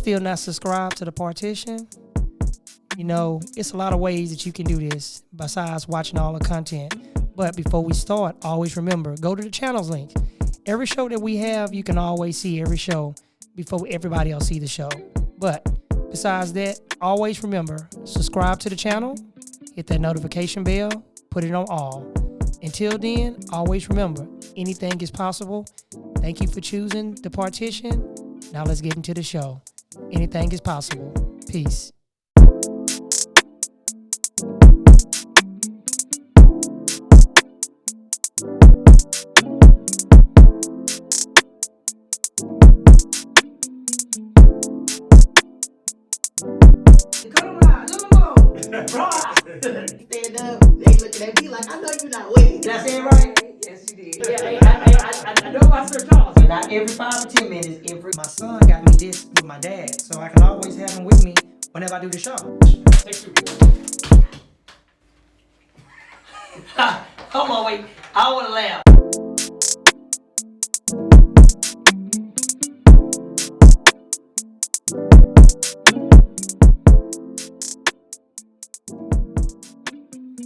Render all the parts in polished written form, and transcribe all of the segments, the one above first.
still not subscribed to the partition, you know, it's a lot of ways that you can do this besides watching all the content. But before we start, always remember, go to the channels link. Every show that we have, you can always see every show before everybody else see the show. But besides that, always remember, subscribe to the channel, hit that notification bell, put it on all. Until then, always remember, anything is possible. Thank you for choosing the partition. Now let's get into the show. Anything is possible. Peace. Stand up, they looking at me like, I know you're not waiting. Did I say it right? Yes, you did. Yeah, I know about Sir Charles. Not every 5 or 10 minutes, my son got me this with my dad, so I can always have him with me whenever I do the show. Hold on, wait. I want to laugh.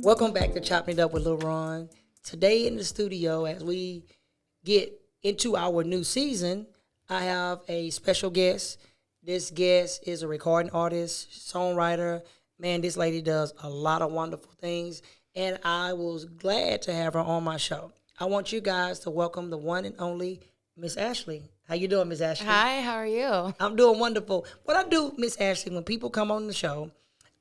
Welcome back to Choppin' It Up with Lil Ron. Today in the studio, as we get into our new season, I have a special guest. This guest is a recording artist, songwriter. Man, this lady does a lot of wonderful things, and I was glad to have her on my show. I want you guys to welcome the one and only Miss Ashley. How you doing, Miss Ashley? Hi, how are you? I'm doing wonderful. What I do, Miss Ashley, when people come on the show,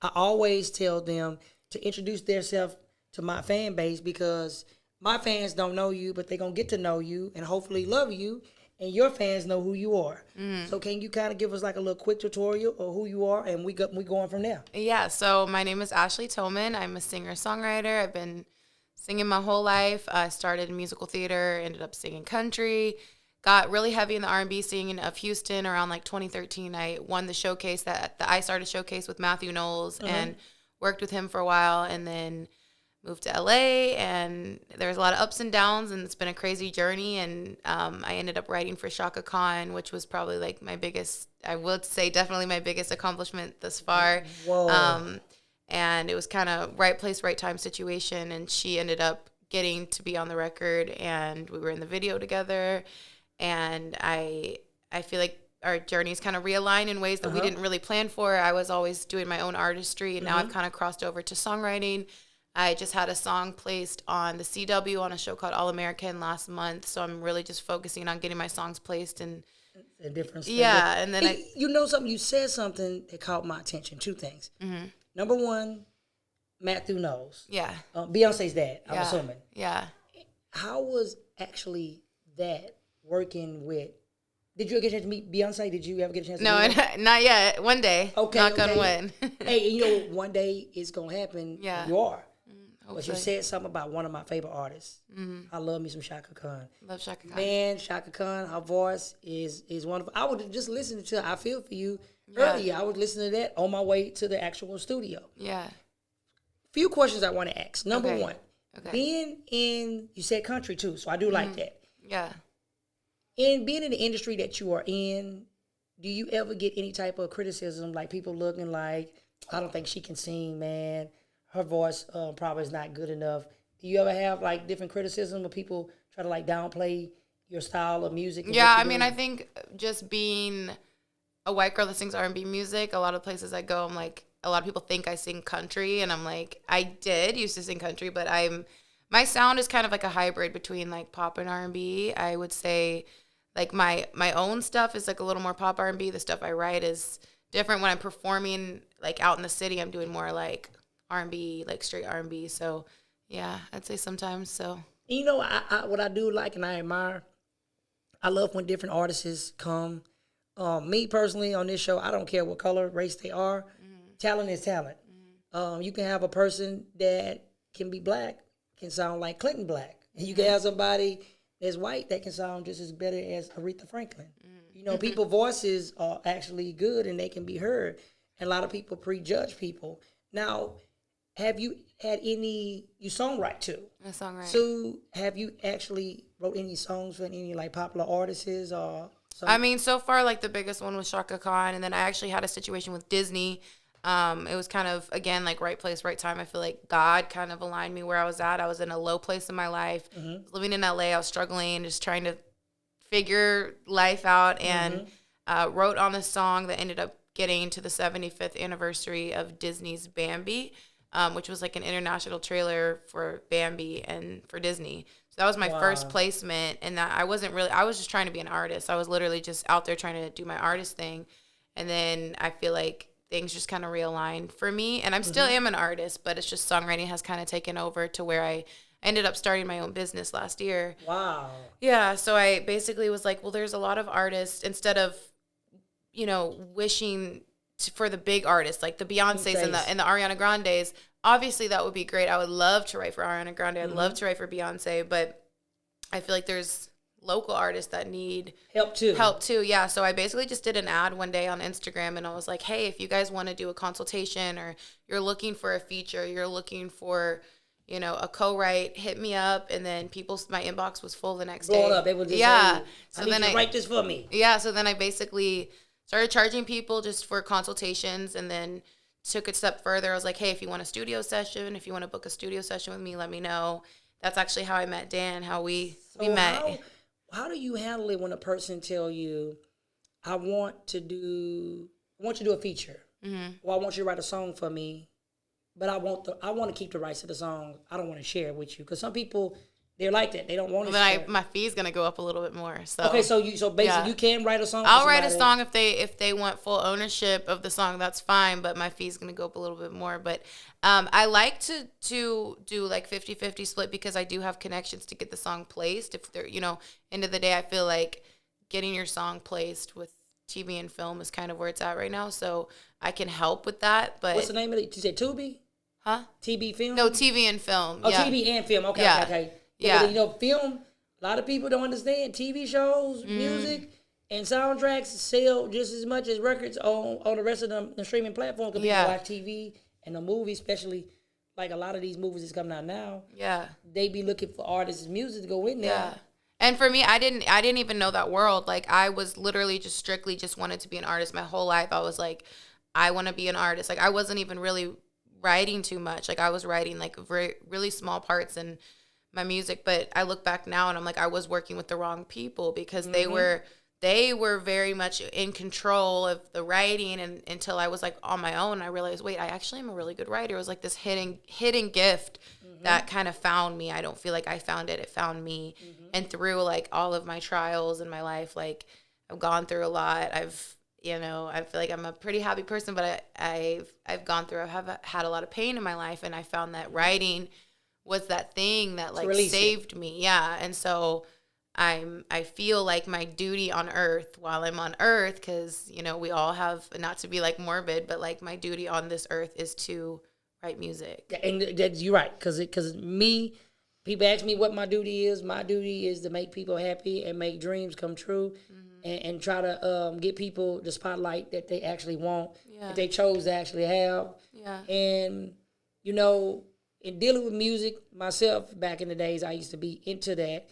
I always tell them to introduce themselves to my fan base, because my fans don't know you, but they're going to get to know you and hopefully love you, and your fans know who you are. So can you kind of give us like a little quick tutorial of who you are, and we going from there? Yeah, so my name is Ashley Toman. I'm a singer-songwriter. I've been singing my whole life. I started in musical theater, ended up singing country, got really heavy in the R&B scene of Houston around like 2013. I won the showcase, the I Started showcase with Matthew Knowles, and worked with him for a while, and then moved to LA, and there was a lot of ups and downs, and it's been a crazy journey. And I ended up writing for Shaka Khan, which was probably like my biggest, I would say definitely my biggest accomplishment thus far. Whoa. And it was kind of right place, right time situation, and she ended up getting to be on the record, and we were in the video together, and I feel like our journeys kind of realigned in ways that we didn't really plan for. I was always doing my own artistry, and now I've kind of crossed over to songwriting. I just had a song placed on the CW on a show called All American last month, so I'm really just focusing on getting my songs placed and A different yeah, and then you know something, you said something that caught my attention. Two things. Number one, Matthew Knowles. Yeah. Beyonce's dad, I'm assuming. Yeah. How was actually that working with? Did you ever get a chance to meet Beyonce? Did you ever get a chance to meet her? No, not yet. One day. Okay. Knock on wood. Hey, you know, one day it's going to happen. Yeah. You are. But Hopefully. you said something about one of my favorite artists. I love me some Shaka Khan. Love Shaka Khan. Man, Shaka Khan, her voice is wonderful. I was just listening to I Feel For You earlier. I was listening to that on my way to the actual studio. Yeah. Few questions I want to ask. Number one, Okay. being in, you said country too, so I do like that. Yeah. In being in the industry that you are in, do you ever get any type of criticism, like people looking like, I don't think she can sing, man. Her voice probably is not good enough. Do you ever have like different criticism of people try to like downplay your style of music? Yeah, I mean, I think just being a white girl that sings R&B music, a lot of places I go, I'm like, a lot of people think I sing country, and I'm like, I used to sing country, but my sound is kind of like a hybrid between like pop and R&B. I would say like my own stuff is like a little more pop R&B. The stuff I write is different. When I'm performing like out in the city, I'm doing more like R&B, like straight R&B. So yeah, I'd say sometimes. So you know, what I do like and I admire, I love when different artists come. Me personally on this show, I don't care what color, race they are. Talent is talent. You can have a person that can be black, can sound like Clinton Black. And you can have somebody that's white that can sound just as better as Aretha Franklin. You know, people's voices are actually good and they can be heard. And a lot of people prejudge people. Now, have you had any, you songwrite too? a songwriter. So have you actually wrote any songs for any like popular artists or I mean, so far, like, the biggest one was Shaka Khan, and then I actually had a situation with Disney. It was kind of, again, like, right place, right time. I feel like God kind of aligned me where I was at. I was in a low place in my life. Living in LA, I was struggling, just trying to figure life out, and wrote on a song that ended up getting to the 75th anniversary of Disney's Bambi, which was like an international trailer for Bambi and for Disney. So that was my first placement, and that I was just trying to be an artist. I was literally just out there trying to do my artist thing. And then I feel like things just kind of realigned for me, and I'm still am an artist, but it's just songwriting has kind of taken over to where I ended up starting my own business last year. Wow. Yeah, so I basically was like, well, there's a lot of artists, instead of, wishing for the big artists, like the Beyoncés and the Ariana Grandes. Obviously, that would be great. I would love to write for Ariana Grande. I'd love to write for Beyonce, but I feel like there's local artists that need help too. Yeah, so I basically just did an ad one day on Instagram, and I was like, hey, if you guys want to do a consultation, or you're looking for a feature, you're looking for a co-write, hit me up. And then my inbox was full the next day. Blown up. They would just say, so then I write this for me. Yeah, so then I basically started charging people just for consultations, and then took it a step further. I was like, hey, if you want a studio session, if you want to book a studio session with me, let me know. That's actually how I met Dan, how we met. How do you handle it when a person tell you, I want you to do a feature, or I want you to write a song for me, but I want to keep the rights to the song. I don't want to share it with you, because some people, they're like that. They don't want to share. My fee's gonna go up a little bit more. So okay, so basically you can write a song. I'll write a song if they want full ownership of the song. That's fine, but my fee's gonna go up a little bit more. But I like to do like 50-50 split, because I do have connections to get the song placed. If they're end of the day, I feel like getting your song placed with TV and film is kind of where it's at right now. So I can help with that. But what's the name of it? You said Tubi? Huh? TV film? No, TV and film. Oh, yeah. TV and film. Okay, yeah. okay. Yeah. Film, a lot of people don't understand. TV shows, music, and soundtracks sell just as much as records on the rest of the streaming platforms. Because people watch TV and the movies, especially like a lot of these movies that's coming out now. Yeah. They be looking for artists' music to go in there. Yeah. And for me, I didn't even know that world. Like, I was literally just strictly wanted to be an artist my whole life. I was like, I want to be an artist. Like, I wasn't even really writing too much. Like, I was writing like really small parts in my music, but I look back now and I'm like, I was working with the wrong people, because they were very much in control of the writing, and until I was like on my own, I realized, wait, I actually am a really good writer. It was like this hidden gift that kind of found me. I don't feel like I found it found me. And through like all of my trials in my life, like I've gone through a lot. I feel like I'm a pretty happy person, but I've gone through, I have had a lot of pain in my life, and I found that writing was that thing that like saved me. Yeah. And so I feel like my duty on earth while I'm on earth, because, we all have, not to be like morbid, but like my duty on this earth is to write music. Yeah, and you're right. Because people ask me what my duty is. My duty is to make people happy and make dreams come true, and try to get people the spotlight that they actually want, that they chose to actually have. Yeah. And, in dealing with music myself, back in the days, I used to be into that.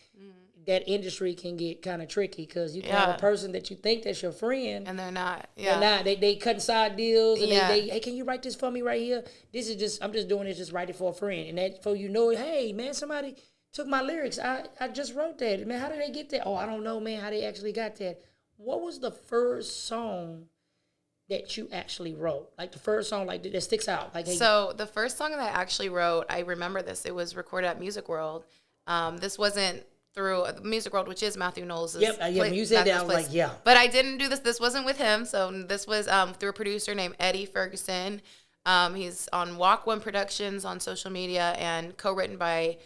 That industry can get kind of tricky, because you can have a person that you think that's your friend, And they're not. Yeah. They're not. They cutting side deals, and they hey, can you write this for me right here? I'm just doing this, just write it for a friend, and that for hey man, somebody took my lyrics. I just wrote that. Man, how did they get that? Oh, I don't know, man, how they actually got that. What was the first song that you actually wrote? Like the first song like that sticks out? Like, hey. So the first song that I actually wrote, I remember this. It was recorded at Music World. This wasn't through Music World, which is Matthew Knowles'. Yep, when you said that, I was like, yeah. But I didn't do this. This wasn't with him. So this was through a producer named Eddie Ferguson. He's on Walk One Productions on social media, and co-written by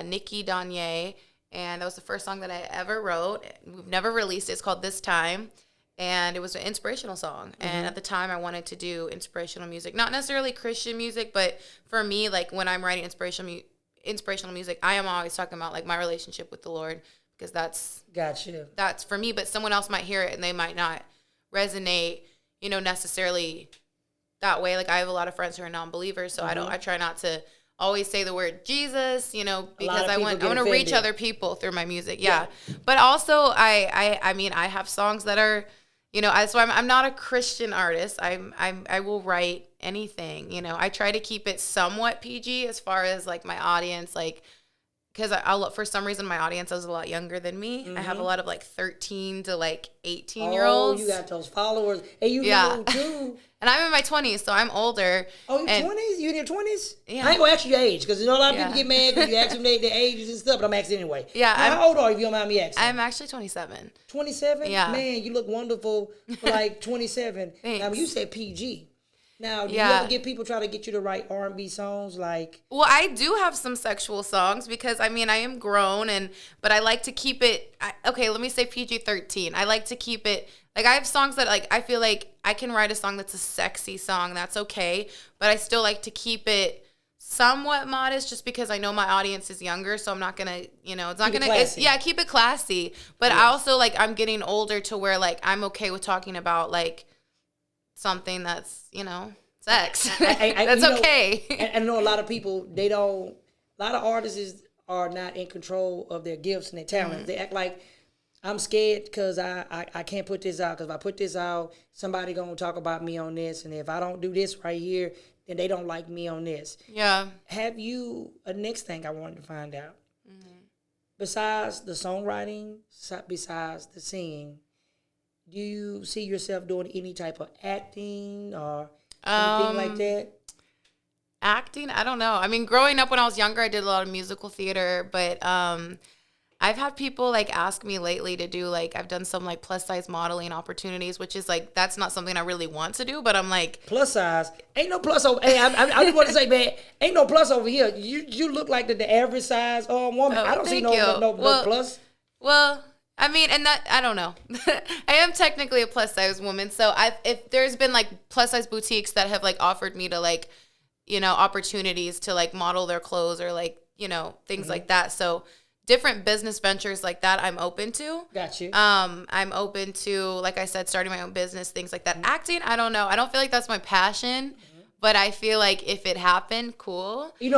Nikki Danye. And that was the first song that I ever wrote. We've never released it. It's called This Time. And it was an inspirational song. And at the time, I wanted to do inspirational music. Not necessarily Christian music, but for me, like when I'm writing inspirational music, I am always talking about like my relationship with the Lord, because that's for me. But someone else might hear it and they might not resonate, necessarily that way. Like I have a lot of friends who are non-believers, so I try not to always say the word Jesus, because I want to reach offended. other people through my music. Yeah. But also I mean, I have songs that are, so I'm not a Christian artist. I will write anything, I try to keep it somewhat PG as far as like my audience, like, because for some reason my audience is a lot younger than me. I have a lot of like 13 to like 18-year-olds. Oh, you got those followers. And you know too. And I'm in my 20s, so I'm older. Oh, you 20s? You in your 20s? Yeah. I ain't going to ask you your age, because a lot of people get mad when you ask them their ages and stuff, but I'm asking anyway. Yeah. How old are you, if you don't mind me asking? I'm actually 27. 27? Yeah. Man, you look wonderful for like 27. Thanks. Now, you said PG. Now, do you ever get people try to get you to write R&B songs like? Well, I do have some sexual songs because, I mean, I am grown, but I like to keep it, okay, let me say PG-13. I like to keep it, like, I have songs that, like, I feel like I can write a song that's a sexy song, that's okay, but I still like to keep it somewhat modest just because I know my audience is younger, so I'm not going to, it's not going to, keep it classy. But I also, like, I'm getting older to where, like, I'm okay with talking about, like, something that's, sex. That's okay. I know a lot of people, a lot of artists are not in control of their gifts and their talents. Mm-hmm. They act like, I'm scared because I can't put this out, because if I put this out, somebody going to talk about me on this, and if I don't do this right here, then they don't like me on this. Yeah. Have you, next thing I wanted to find out, besides the songwriting, besides the singing, do you see yourself doing any type of acting or anything like that? Acting? I don't know. I mean, growing up when I was younger, I did a lot of musical theater, but I've had people like ask me lately to do like, I've done some like plus size modeling opportunities, which is like, that's not something I really want to do, but I'm like. Plus size? Ain't no plus over. Hey, I just want to say, man, ain't no plus over here. You look like the average size woman. I don't see no plus. Well, I mean, and that, I don't know. I am technically a plus size woman. So if there's been like plus size boutiques that have like offered me to like, opportunities to like model their clothes or like, things like that. So different business ventures like that, I'm open to. Got you. I'm open to, like I said, starting my own business, things like that. Acting, I don't know. I don't feel like that's my passion. But I feel like if it happened, cool. You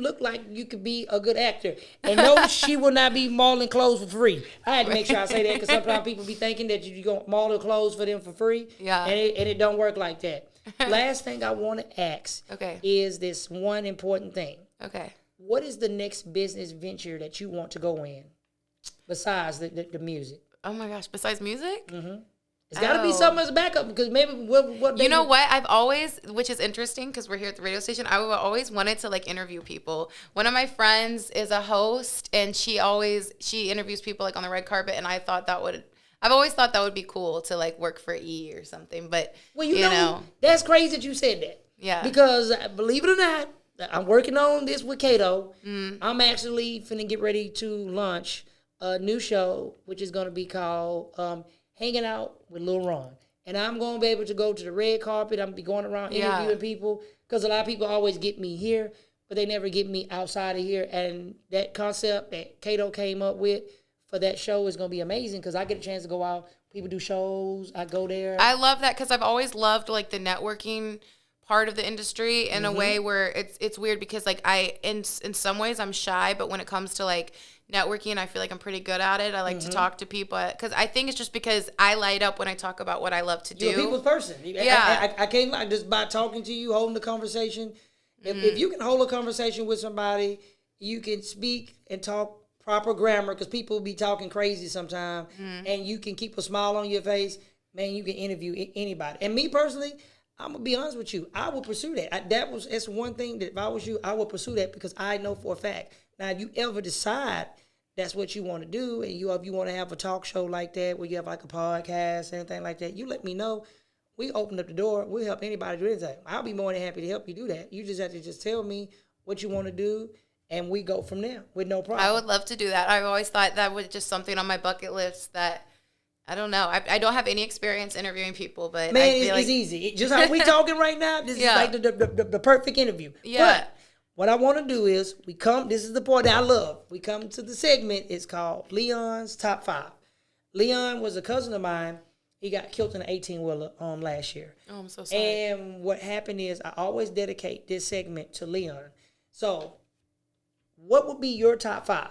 look like you could be a good actor. And no, she will not be modeling clothes for free. I had to make sure I say that, because sometimes people be thinking that you're going to model clothes for them for free. Yeah. And it don't work like that. Last thing I want to ask is this one important thing. Okay. What is the next business venture that you want to go in besides the music? Oh, my gosh. Besides music? Mm-hmm. It's got to be something as a backup, because maybe what you know what? I've always, which is interesting because we're here at the radio station, I've always wanted to like interview people. One of my friends is a host, and she interviews people like on the red carpet, and I've always thought that would be cool to like work for E or something. But well, you know, that's crazy that you said that. Yeah. Because believe it or not, I'm working on this with Kato. I'm actually finna get ready to launch a new show, which is gonna be called Hanging Out with Lil Ron. And I'm going to be able to go to the red carpet. I'm going to be going around interviewing people, because a lot of people always get me here, but they never get me outside of here. And that concept that Kato came up with for that show is going to be amazing, because I get a chance to go out. People do shows. I go there. I love that, because I've always loved like the networking part of the industry in a way where it's weird, because like in some ways I'm shy, but when it comes to like networking, I feel like I'm pretty good at it. I like to talk to people, because I think it's just because I light up when I talk about what I love to do. You're a people's person. Yeah. I can't lie, just by talking to you, holding the conversation. If you can hold a conversation with somebody, you can speak and talk proper grammar, because people be talking crazy sometimes, and you can keep a smile on your face, man, you can interview anybody. And me personally, I'm going to be honest with you, I will pursue that. It's one thing that if I was you, I would pursue that, because I know for a fact. Now, if you ever decide that's what you want to do, and if you want to have a talk show like that, where you have like a podcast, anything like that, you let me know. We open up the door. We'll help anybody do anything. I'll be more than happy to help you do that. You just have to just tell me what you want to do, and we go from there with no problem. I would love to do that. I've always thought that was just something on my bucket list that, I don't know. I don't have any experience interviewing people, but man, I feel it's easy. Just how we talking right now, this is like the perfect interview. Yeah. But what I want to do is this is the part that I love. We come to the segment. It's called Leon's Top 5. Leon was a cousin of mine. He got killed in an 18-wheeler last year. Oh, I'm so sorry. And what happened is I always dedicate this segment to Leon, So, what would be your top 5?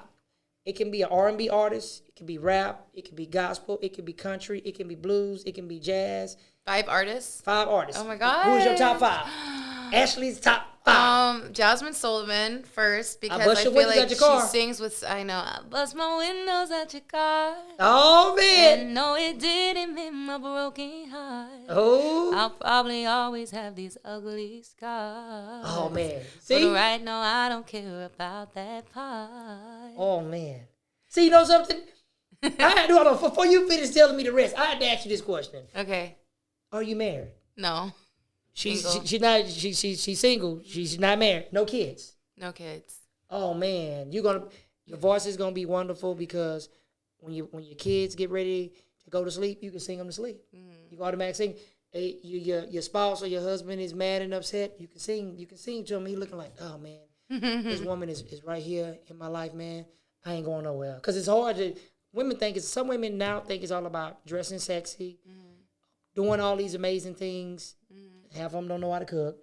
It can be an R&B artist. It can be rap. It can be gospel. It can be country. It can be blues. It can be jazz. 5 artists? 5 artists. Oh my God. Who is your top 5? Ashley's top 5. Jasmine Sullivan first because bust I your feel windows like at your she car. sings with, I know, I bust my windows at your car. Oh, man. And no, it didn't make my broken heart. Oh. I'll probably always have these ugly scars. Oh, man. See? But right now, I don't care about that part. Oh, man. See, you know something? Hold on. Before you finish telling me the rest, I had to ask you this question. Okay. Are you married? No. She's Single. she's single. She's not married. No kids. No kids. Oh man, your voice is gonna be wonderful because when your kids get ready to go to sleep, you can sing them to sleep. You can automatically sing. Your spouse or your husband is mad and upset. You can sing to him. He looking like, oh man, this woman is right here in my life, man. I ain't going nowhere because it's hard to. Some women now think it's all about dressing sexy, doing all these amazing things. Half of them don't know how to cook.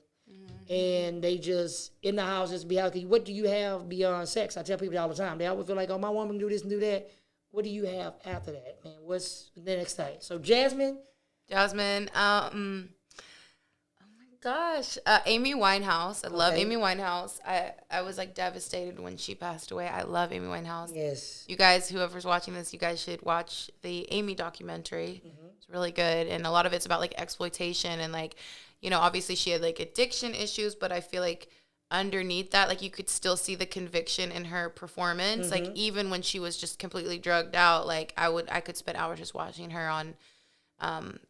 And they just, in the house, just be out. What do you have beyond sex? I tell people all the time. They always feel like, oh, my woman can do this and do that. What do you have after that, man? What's the next thing? So, Jasmine, oh my gosh. Amy Winehouse. I love Amy Winehouse. I was like devastated when she passed away. I love Amy Winehouse. yes. You guys, whoever's watching this, you guys should watch the Amy documentary. It's really good. And a lot of it's about like exploitation and like, you know, obviously she had like addiction issues, but I feel like underneath that, like you could still see the conviction in her performance. Like even when she was just completely drugged out, like I could spend hours just watching her on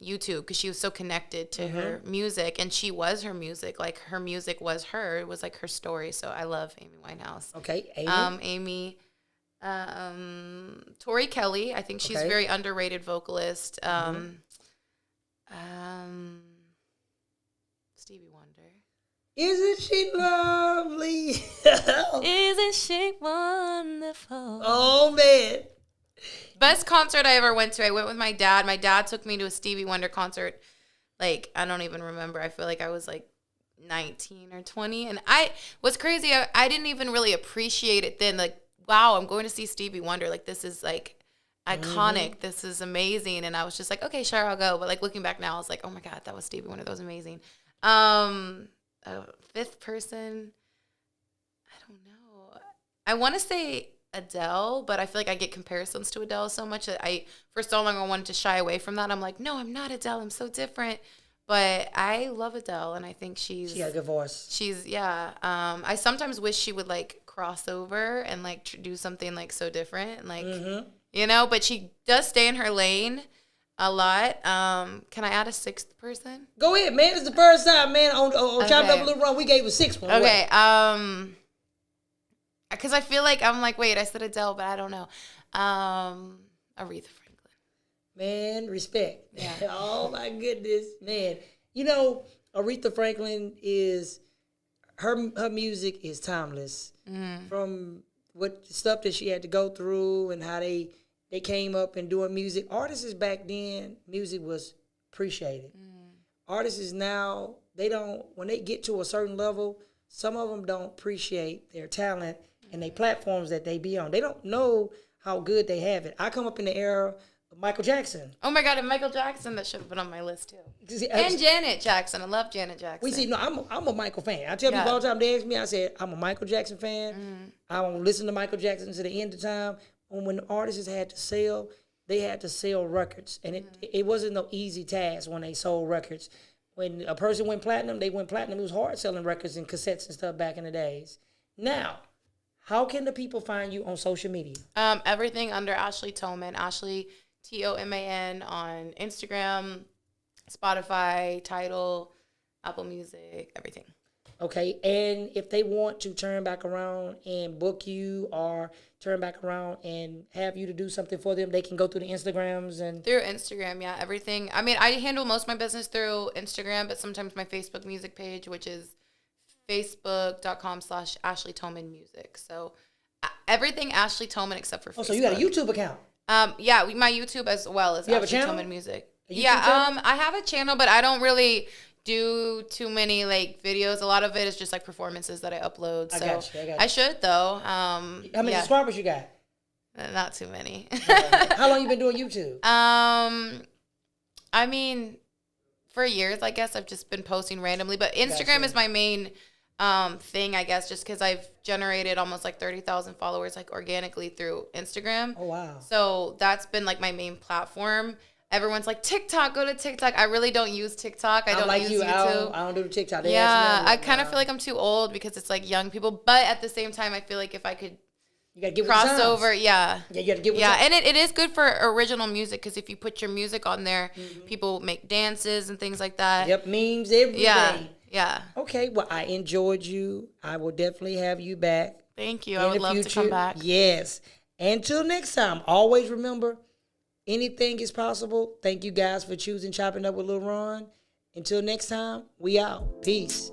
YouTube because she was so connected to her music, and she was her music. Like her music was her. It was like her story. So I love Amy Winehouse. Okay, Amy. Tori Kelly. I think she's a very underrated vocalist. Stevie Wonder. Isn't she lovely? Isn't she wonderful? Oh, man. Best concert I ever went to. I went with my dad. My dad took me to a Stevie Wonder concert. Like, I don't even remember. I feel like I was like 19 or 20. And what's crazy, I didn't even really appreciate it then. Like, wow, I'm going to see Stevie Wonder. Like, this is like iconic. This is amazing. And I was just like, okay, sure, I'll go. But like looking back now, I was like, oh my God, that was Stevie Wonder. That was amazing. Fifth person, I don't know. I want to say Adele, but I feel like I get comparisons to Adele so much that for so long, I wanted to shy away from that. I'm like, no, I'm not Adele. I'm so different. But I love Adele, and I think she got a good voice. I sometimes wish she would like cross over and like do something like so different, and like you know. But she does stay in her lane a lot. Can I add a sixth person? Go ahead, man. It's the first time, man. On Choppin' Up a Little Run, we gave a sixth one. Okay. Because I feel like I'm like, wait, I said Adele, but I don't know. Aretha Franklin. Man, respect. Yeah. Oh my goodness, man. You know, Aretha Franklin is her music is timeless. From what stuff that she had to go through and how they came up and doing music. Artists back then, music was appreciated. Artists now, when they get to a certain level, some of them don't appreciate their talent and their platforms that they be on. They don't know how good they have it. I come up in the era of Michael Jackson. Oh my God, and Michael Jackson, that should have been on my list too. And Janet Jackson. I love Janet Jackson. I'm a Michael fan. I tell people all the time, they ask me, I said, I'm a Michael Jackson fan. I won't listen to Michael Jackson to the end of time. When artists had to sell, they had to sell records. And it wasn't no easy task when they sold records. When a person went platinum, they went platinum. It was hard selling records and cassettes and stuff back in the days. Now, how can the people find you on social media? Everything under Ashley Toman. Ashley, Toman on Instagram, Spotify, Tidal, Apple Music, everything. Okay, and if they want to turn back around and book you or turn back around and have you to do something for them, they can go through the Instagrams and... Through Instagram, yeah, everything. I mean, I handle most of my business through Instagram, but sometimes my Facebook music page, which is facebook.com/Ashley Toman Music. So everything Ashley Toman except for Facebook. Oh, so you got a YouTube account? Yeah, my YouTube as well as you Ashley have a channel? Toman Music. Yeah, I have a channel, but I don't really do too many like videos. A lot of it is just like performances that I upload. So I got you. I should though. How many subscribers you got? Not too many. How long you been doing YouTube? I mean, for years, I guess I've just been posting randomly, but Instagram is my main thing, I guess, just because I've generated almost like 30,000 followers like organically through Instagram. Oh wow! So that's been like my main platform. Everyone's like, TikTok, go to TikTok. I really don't use TikTok. I don't like use you, YouTube. I don't do the TikTok. I kind of feel like I'm too old because it's like young people. But at the same time, I feel like if I could you gotta get cross over, you gotta get with and it is good for original music because if you put your music on there, people make dances and things like that. Yep, memes every day. Yeah. Okay, well, I enjoyed you. I will definitely have you back. Thank you. I would love to come back. Yes. Until next time, always remember, anything is possible. Thank you guys for choosing Chopping Up with Lil Ron. Until next time, we out. Peace.